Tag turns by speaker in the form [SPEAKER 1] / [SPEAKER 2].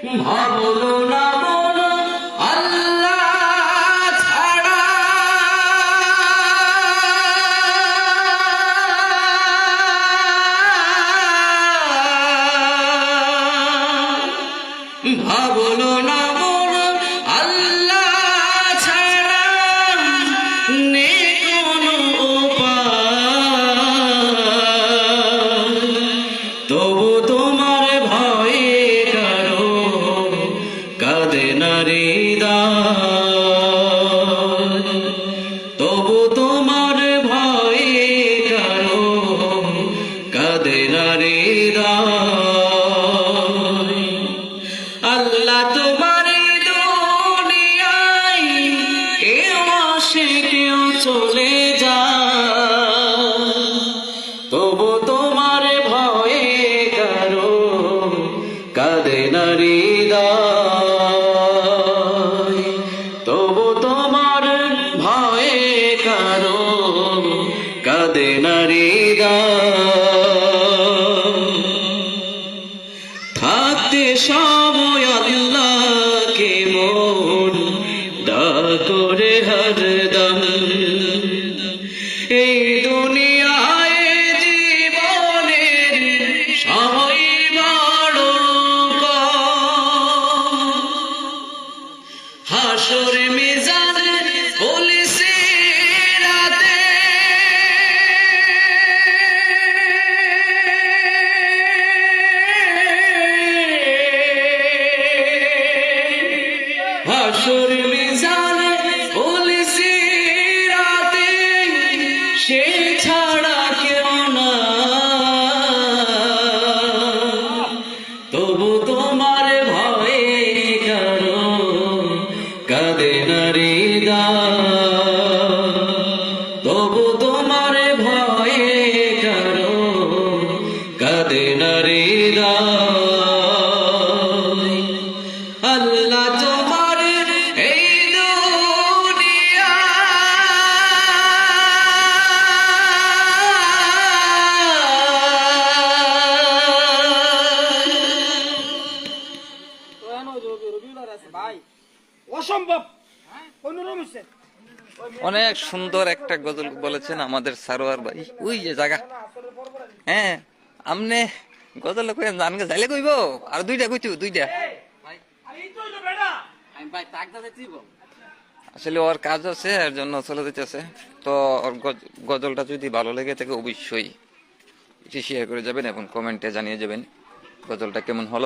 [SPEAKER 1] ভাবলো না বলো আল্লাহ ছাড়া, ভাবলো না বলো আল্লাহ ছাড়া নেই কোনো উপায়। তবু তোমার ভয়ে কারো কাঁদে না হৃদয়, তবু তোমার ভয়ে কারো কাঁদে না হৃদয়। আল্লাহ তোমার দুনিয়ায় কেউ আসে কেউ চলে যায়, তবু তোমার ভয়ে কারো কাঁদে না হৃদয়, তবু তোমার ভয়ে কারো কাঁদে না হৃদয়। থাকতে সময় আল্লাহকে মন ডাকরে হরদম, এই দুনিয়ায় জীবনের সময় বড় কম। হাসর মিজান পুলিশে রাতে হাসর মিজান পুলিশে রাতে সে ছাড়া কেউ না, তবু তোমার ভয়ে কারো কাঁদে না হৃদয়, তবু তোমার ভয়ে কারো কাঁদে না হৃদয়। আল্লাহ তোমার এই দুনিয়া
[SPEAKER 2] অসম্ভব।
[SPEAKER 3] অনেক সুন্দর একটা গজল বলেছেন আমাদের সারোয়ার ভাই। ওই যে জায়গা, হ্যাঁ আমনে গজল কই জানকে যাইলে কইব আর দুইটা কইতো দুইটা। আসলে ওর কাজ আছে এর জন্য চলে যেতেছে। তো ওর গজলটা যদি ভালো লেগে থাকে অবশ্যই এটি শেয়ার করে যাবেন এবং কমেন্টে জানিয়ে যাবেন গজলটা কেমন হলো।